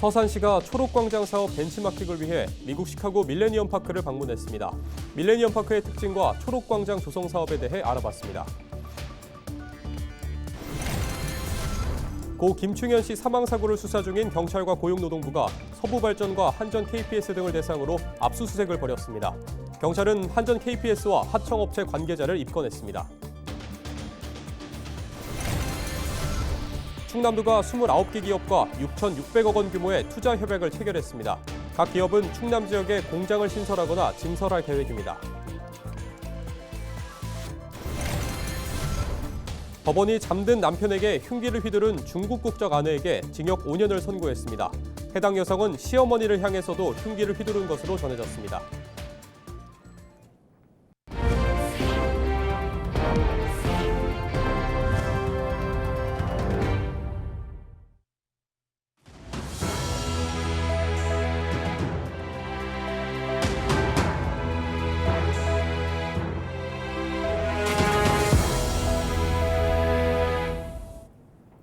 서산시가 초록광장 사업 벤치마킹을 위해 미국 시카고 밀레니엄 파크를 방문했습니다. 밀레니엄 파크의 특징과 초록광장 조성 사업에 대해 알아봤습니다. 고 김충현 씨 사망 사고를 수사 중인 경찰과 고용노동부가 서부발전과 한전 KPS 등을 대상으로 압수수색을 벌였습니다. 경찰은 한전 KPS와 하청업체 관계자를 입건했습니다. 충남도가 29개 기업과 6,600억 원 규모의 투자 협약을 체결했습니다. 각 기업은 충남 지역에 공장을 신설하거나 증설할 계획입니다. 법원이 잠든 남편에게 흉기를 휘두른 중국 국적 아내에게 징역 5년을 선고했습니다. 해당 여성은 시어머니를 향해서도 흉기를 휘두른 것으로 전해졌습니다.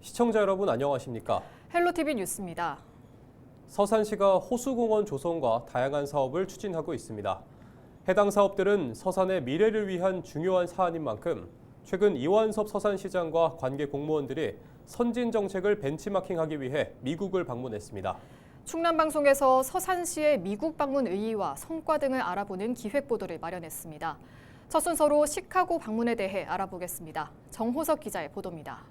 시청자 여러분 안녕하십니까? 헬로티비 뉴스입니다. 서산시가 호수공원 조성과 다양한 사업을 추진하고 있습니다. 해당 사업들은 서산의 미래를 위한 중요한 사안인 만큼 최근 이완섭 서산시장과 관계 공무원들이 선진 정책을 벤치마킹하기 위해 미국을 방문했습니다. 충남방송에서 서산시의 미국 방문 의의와 성과 등을 알아보는 기획보도를 마련했습니다. 첫 순서로 시카고 방문에 대해 알아보겠습니다. 정호석 기자의 보도입니다.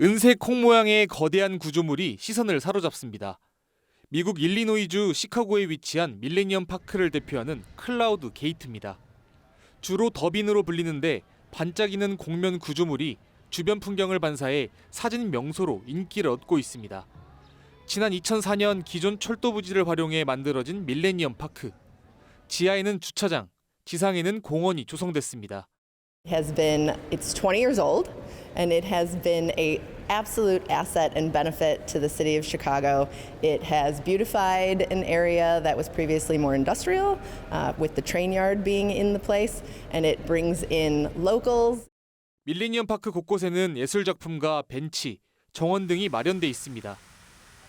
은색 콩 모양의 거대한 구조물이 시선을 사로잡습니다. 미국 일리노이주 시카고에 위치한 밀레니엄 파크를 대표하는 클라우드 게이트입니다. 주로 더빈으로 불리는데 반짝이는 곡면 구조물이 주변 풍경을 반사해 사진 명소로 인기를 얻고 있습니다. 지난 2004년 기존 철도 부지를 활용해 만들어진 밀레니엄 파크. 지하에는 주차장, 지상에는 공원이 조성됐습니다. It's 20 years old, and it has been an absolute asset and benefit to the city of Chicago. It has beautified an area that was previously more industrial, with the train yard being in the place, and it brings in locals. 밀레니엄 파크 곳곳에는 예술 작품과 벤치, 정원 등이 마련돼 있습니다.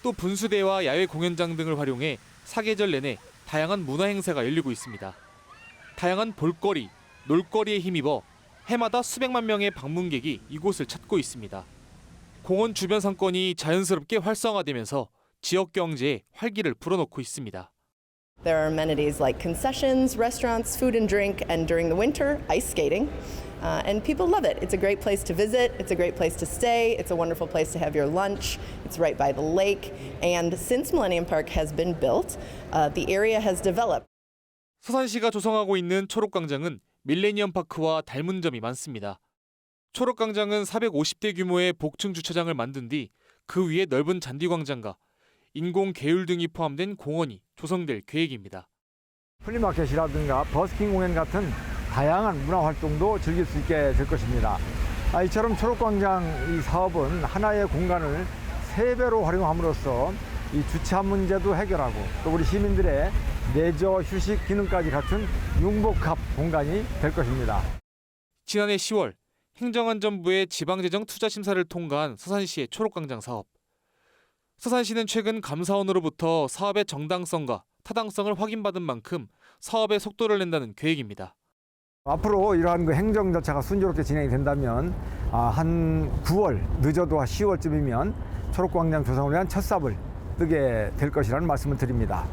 또 분수대와 야외 공연장 등을 활용해 사계절 내내 다양한 문화 행사가 열리고 있습니다. 다양한 볼거리, 놀거리에 힘입어 해마다 수백만 명의 방문객이 이곳을 찾고 있습니다. 공원 주변 상권이 자연스럽게 활성화되면서 지역 경제에 활기를 불어넣고 있습니다. There are amenities like concessions, restaurants, food and drink, and during the winter, ice skating. And people love it. It's a great place to visit. It's a great place to stay. It's a wonderful place to have your lunch. It's right by the lake. And since Millennium Park has been built, the area has developed. 서산시가 조성하고 있는 초록광장은 밀레니엄 파크와 닮은 점이 많습니다. 초록광장은 450대 규모의 복층 주차장을 만든 뒤 그 위에 넓은 잔디광장과 인공 개울 등이 포함된 공원이 조성될 계획입니다. 플리마켓이라든가 버스킹 공연 같은 다양한 문화 활동도 즐길 수 있게 될 것입니다. 이처럼 초록광장 이 사업은 하나의 공간을 3배로 활용함으로써 이 주차 문제도 해결하고 또 우리 시민들의 내저 휴식 기능까지 갖춘 융복합 공간이 될 것입니다. 지난해 10월 행정안전부의 지방재정 투자심사를 통과한 서산시의 초록광장 사업. 서산시는 최근 감사원으로부터 사업의 정당성과 타당성을 확인받은 만큼 사업의 속도를 낸다는 계획입니다. 앞으로 이러한 행정 절차가 순조롭게 진행이 된다면 한 9월, 늦어도 10월쯤이면 초록광장 조성을 위한 첫 삽을 뜨게 될 것이라는 말씀을 드립니다.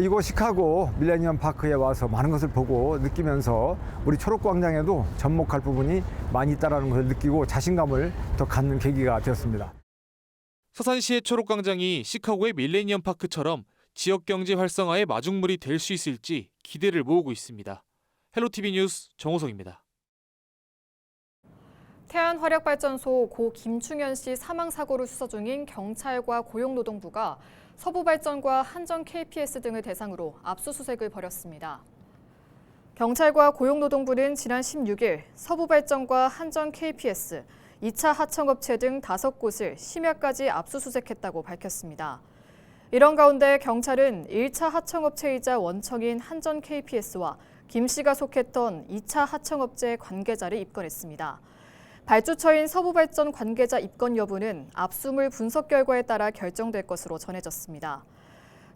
이곳 시카고 밀레니엄 파크에 와서 많은 것을 보고 느끼면서 우리 초록광장에도 접목할 부분이 많이 있다는 것을 느끼고 자신감을 더 갖는 계기가 되었습니다. 서산시의 초록광장이 시카고의 밀레니엄 파크처럼 지역경제 활성화의 마중물이 될 수 있을지 기대를 모으고 있습니다. 헬로티비 뉴스 정호석입니다. 태안화력발전소 고 김충현 씨 사망 사고를 수사 중인 경찰과 고용노동부가 서부발전과 한전 KPS 등을 대상으로 압수수색을 벌였습니다. 경찰과 고용노동부는 지난 16일 서부발전과 한전 KPS, 2차 하청업체 등 5곳을 심야까지 압수수색했다고 밝혔습니다. 이런 가운데 경찰은 1차 하청업체이자 원청인 한전 KPS와 김 씨가 속했던 2차 하청업체 관계자를 입건했습니다. 발주처인 서부발전 관계자 입건 여부는 압수물 분석 결과에 따라 결정될 것으로 전해졌습니다.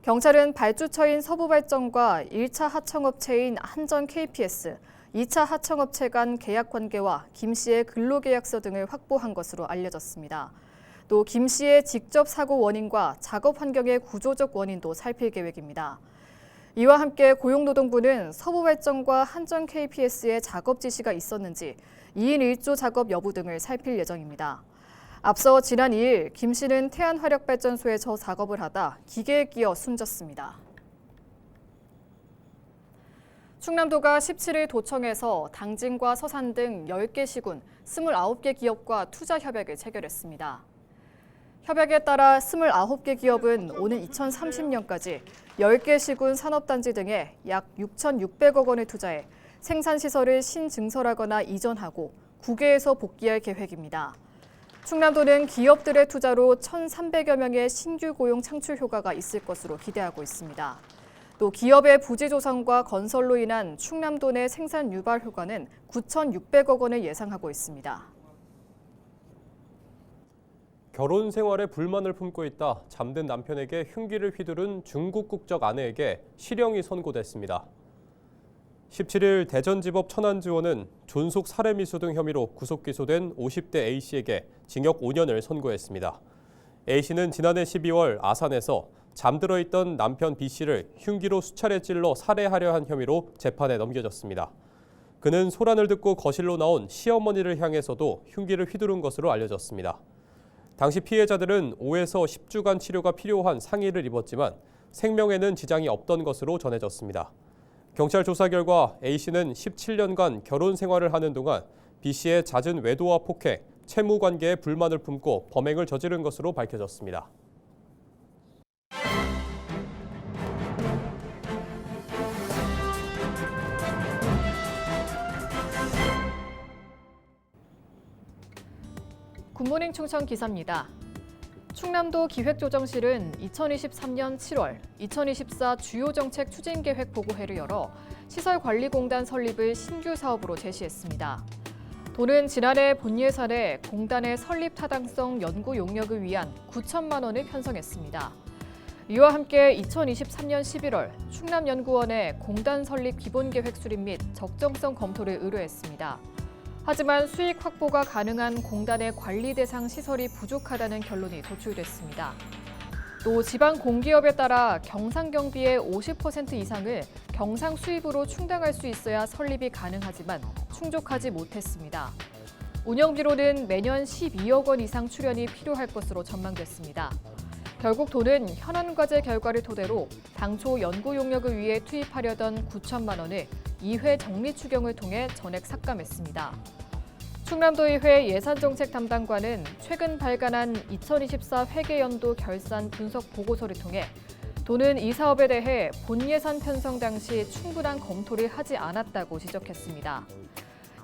경찰은 발주처인 서부발전과 1차 하청업체인 한전 KPS, 2차 하청업체 간 계약 관계와 김 씨의 근로계약서 등을 확보한 것으로 알려졌습니다. 또 김 씨의 직접 사고 원인과 작업 환경의 구조적 원인도 살필 계획입니다. 이와 함께 고용노동부는 서부발전과 한전 KPS의 작업 지시가 있었는지 2인 1조 작업 여부 등을 살필 예정입니다. 앞서 지난 2일 김 씨는 태안화력발전소에서 작업을 하다 기계에 끼어 숨졌습니다. 충남도가 17일 도청에서 당진과 서산 등 10개 시군 29개 기업과 투자 협약을 체결했습니다. 협약에 따라 29개 기업은 오는 2030년까지 10개 시군 산업단지 등에 약 6,600억 원을 투자해 생산시설을 신증설하거나 이전하고 국외에서 복귀할 계획입니다. 충남도는 기업들의 투자로 1,300여 명의 신규 고용 창출 효과가 있을 것으로 기대하고 있습니다. 또 기업의 부지 조성과 건설로 인한 충남도 내 생산 유발 효과는 9,600억 원을 예상하고 있습니다. 결혼 생활에 불만을 품고 있다 잠든 남편에게 흉기를 휘두른 중국 국적 아내에게 실형이 선고됐습니다. 17일 대전지법 천안지원은 존속 살해미수 등 혐의로 구속 기소된 50대 A씨에게 징역 5년을 선고했습니다. A씨는 지난해 12월 아산에서 잠들어 있던 남편 B씨를 흉기로 수차례 찔러 살해하려 한 혐의로 재판에 넘겨졌습니다. 그는 소란을 듣고 거실로 나온 시어머니를 향해서도 흉기를 휘두른 것으로 알려졌습니다. 당시 피해자들은 5에서 10주간 치료가 필요한 상해를 입었지만 생명에는 지장이 없던 것으로 전해졌습니다. 경찰 조사 결과 A씨는 17년간 결혼 생활을 하는 동안 B씨의 잦은 외도와 폭행, 채무 관계에 불만을 품고 범행을 저지른 것으로 밝혀졌습니다. 굿모닝 충청 기사입니다. 충남도 기획조정실은 2023년 7월 2024 주요 정책 추진 계획 보고회를 열어 시설관리공단 설립을 신규 사업으로 제시했습니다. 도는 지난해 본 예산에 공단의 설립 타당성 연구 용역을 위한 9천만 원을 편성했습니다. 이와 함께 2023년 11월 충남연구원에 공단 설립 기본계획 수립 및 적정성 검토를 의뢰했습니다. 하지만 수익 확보가 가능한 공단의 관리 대상 시설이 부족하다는 결론이 도출됐습니다. 또 지방 공기업에 따라 경상 경비의 50% 이상을 경상 수입으로 충당할 수 있어야 설립이 가능하지만 충족하지 못했습니다. 운영비로는 매년 12억 원 이상 출연이 필요할 것으로 전망됐습니다. 결국 도는 현안 과제 결과를 토대로 당초 연구 용역을 위해 투입하려던 9천만 원을 2회 정리 추경을 통해 전액 삭감했습니다. 충남도의회 예산정책 담당관은 최근 발간한 2024 회계연도 결산 분석 보고서를 통해 도는 이 사업에 대해 본 예산 편성 당시 충분한 검토를 하지 않았다고 지적했습니다.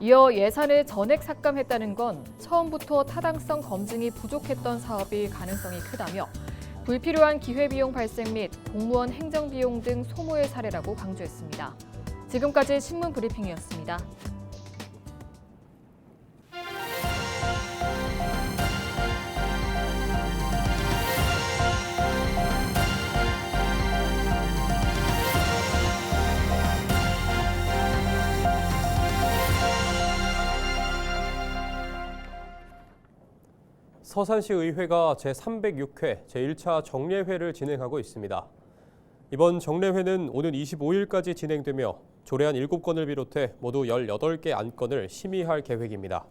이어 예산을 전액 삭감했다는 건 처음부터 타당성 검증이 부족했던 사업일 가능성이 크다며 불필요한 기회비용 발생 및 공무원 행정비용 등 소모의 사례라고 강조했습니다. 지금까지 신문 브리핑이었습니다. 서산시 의회가 제306회 제1차 정례회를 진행하고 있습니다. 이번 정례회는 오는 25일까지 진행되며 조례안 7건을 비롯해 모두 18개 안건을 심의할 계획입니다.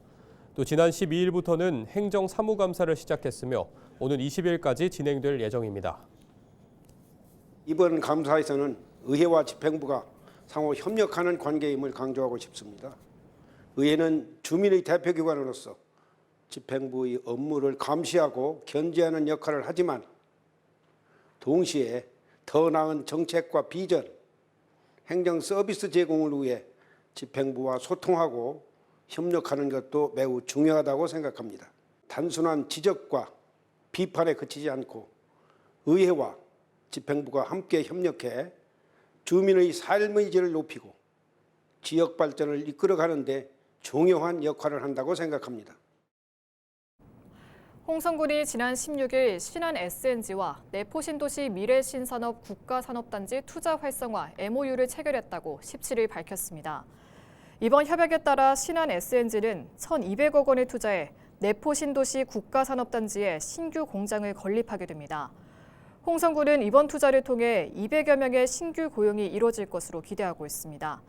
또 지난 12일부터는 행정사무감사를 시작했으며 오는 20일까지 진행될 예정입니다. 이번 감사에서는 의회와 집행부가 상호 협력하는 관계임을 강조하고 싶습니다. 의회는 주민의 대표기관으로서 집행부의 업무를 감시하고 견제하는 역할을 하지만 동시에 더 나은 정책과 비전, 행정 서비스 제공을 위해 집행부와 소통하고 협력하는 것도 매우 중요하다고 생각합니다. 단순한 지적과 비판에 그치지 않고 의회와 집행부가 함께 협력해 주민의 삶의 질을 높이고 지역 발전을 이끌어가는 데 중요한 역할을 한다고 생각합니다. 홍성군이 지난 16일 신한 SNG와 내포신도시 미래신산업 국가산업단지 투자 활성화 MOU를 체결했다고 17일 밝혔습니다. 이번 협약에 따라 신한 SNG는 1,200억 원을 투자해 내포신도시 국가산업단지에 신규 공장을 건립하게 됩니다. 홍성군은 이번 투자를 통해 200여 명의 신규 고용이 이뤄질 것으로 기대하고 있습니다.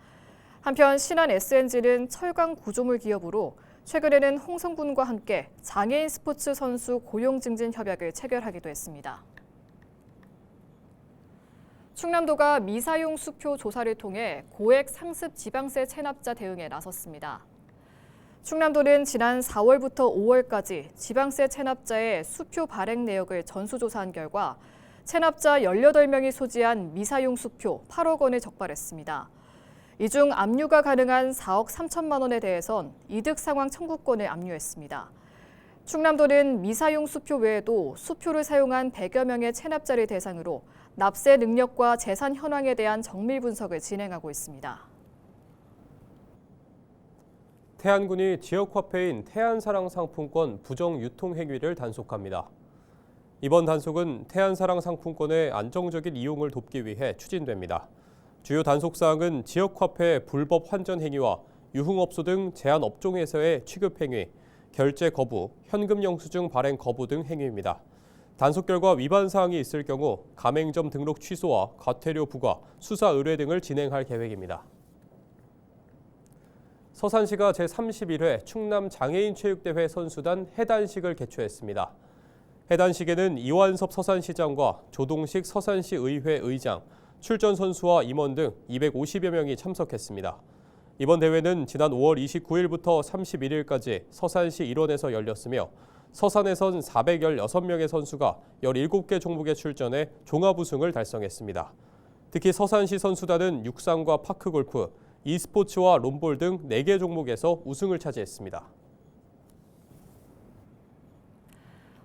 한편 신한 SNG는 철강 구조물 기업으로 최근에는 홍성군과 함께 장애인 스포츠 선수 고용 증진 협약을 체결하기도 했습니다. 충남도가 미사용 수표 조사를 통해 고액 상습 지방세 체납자 대응에 나섰습니다. 충남도는 지난 4월부터 5월까지 지방세 체납자의 수표 발행 내역을 전수조사한 결과 체납자 18명이 소지한 미사용 수표 8억 원을 적발했습니다. 이 중 압류가 가능한 4억 3천만 원에 대해선 이득 상황 청구권을 압류했습니다. 충남도는 미사용 수표 외에도 수표를 사용한 100여 명의 체납자를 대상으로 납세 능력과 재산 현황에 대한 정밀 분석을 진행하고 있습니다. 태안군이 지역화폐인 태안사랑 상품권 부정 유통 행위를 단속합니다. 이번 단속은 태안사랑 상품권의 안정적인 이용을 돕기 위해 추진됩니다. 주요 단속 사항은 지역화폐 불법 환전 행위와 유흥업소 등 제한 업종에서의 취급 행위, 결제 거부, 현금 영수증 발행 거부 등 행위입니다. 단속 결과 위반 사항이 있을 경우 가맹점 등록 취소와 과태료 부과, 수사 의뢰 등을 진행할 계획입니다. 서산시가 제31회 충남 장애인 체육대회 선수단 해단식을 개최했습니다. 해단식에는 이완섭 서산시장과 조동식 서산시 의회 의장, 출전 선수와 임원 등 250여 명이 참석했습니다. 이번 대회는 지난 5월 29일부터 31일까지 서산시 일원에서 열렸으며 서산에선 416명의 선수가 17개 종목에 출전해 종합 우승을 달성했습니다. 특히 서산시 선수단은 육상과 파크골프, e스포츠와 롬볼 등 4개 종목에서 우승을 차지했습니다.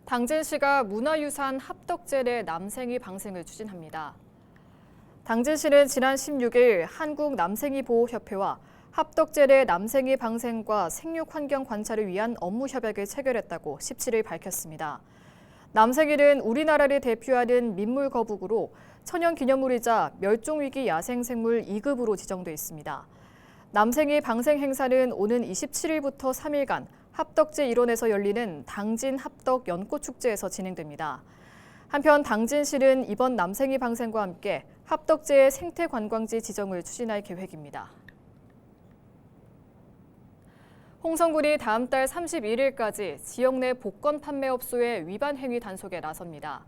당진시가 문화유산 합덕제례 남생이 방생을 추진합니다. 당진시는 지난 16일 한국남생이보호협회와 합덕제례 남생이 방생과 생육환경 관찰을 위한 업무 협약을 체결했다고 17일 밝혔습니다. 남생이는 우리나라를 대표하는 민물 거북으로 천연기념물이자 멸종위기 야생생물 2급으로 지정돼 있습니다. 남생이 방생 행사는 오는 27일부터 3일간 합덕제 일원에서 열리는 당진 합덕 연꽃축제에서 진행됩니다. 한편 당진시는 이번 남생이 방생과 함께 합덕제의 생태관광지 지정을 추진할 계획입니다. 홍성군이 다음 달 31일까지 지역 내 복권 판매업소의 위반 행위 단속에 나섭니다.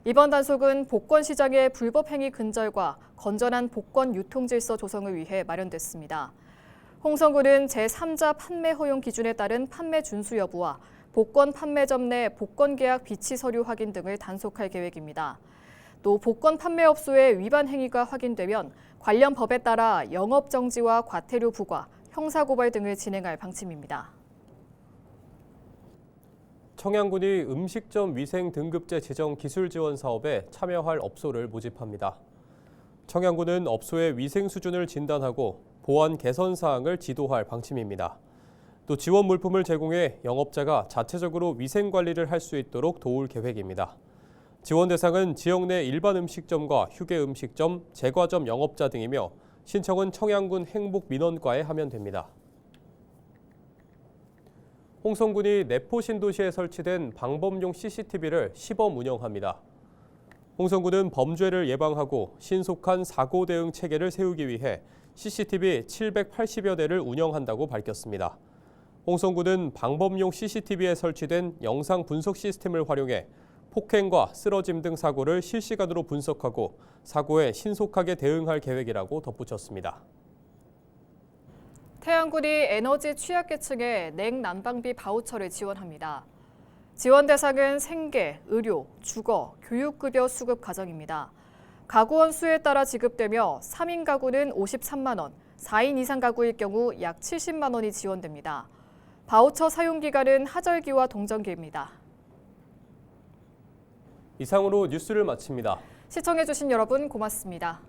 이번 단속은 복권 시장의 불법 행위 근절과 건전한 복권 유통 질서 조성을 위해 마련됐습니다. 홍성군은 제3자 판매 허용 기준에 따른 판매 준수 여부와 복권 판매점 내 복권 계약 비치 서류 확인 등을 단속할 계획입니다. 또 복권 판매업소의 위반 행위가 확인되면 관련 법에 따라 영업 정지와 과태료 부과, 형사고발 등을 진행할 방침입니다. 청양군이 음식점 위생 등급제 지정 기술 지원 사업에 참여할 업소를 모집합니다. 청양군은 업소의 위생 수준을 진단하고 보안 개선 사항을 지도할 방침입니다. 또 지원 물품을 제공해 영업자가 자체적으로 위생 관리를 할 수 있도록 도울 계획입니다. 지원 대상은 지역 내 일반 음식점과 휴게 음식점, 제과점 영업자 등이며 신청은 청양군 행복민원과에 하면 됩니다. 홍성군이 내포신도시에 설치된 방범용 CCTV를 시범 운영합니다. 홍성군은 범죄를 예방하고 신속한 사고 대응 체계를 세우기 위해 CCTV 780여 대를 운영한다고 밝혔습니다. 홍성군은 방범용 CCTV에 설치된 영상 분석 시스템을 활용해 폭행과 쓰러짐 등 사고를 실시간으로 분석하고 사고에 신속하게 대응할 계획이라고 덧붙였습니다. 태안군이 에너지 취약계층에 냉난방비 바우처를 지원합니다. 지원 대상은 생계, 의료, 주거, 교육급여 수급 가정입니다. 가구원 수에 따라 지급되며 3인 가구는 53만 원, 4인 이상 가구일 경우 약 70만 원이 지원됩니다. 바우처 사용 기간은 하절기와 동절기입니다. 이상으로 뉴스를 마칩니다. 시청해주신 여러분 고맙습니다.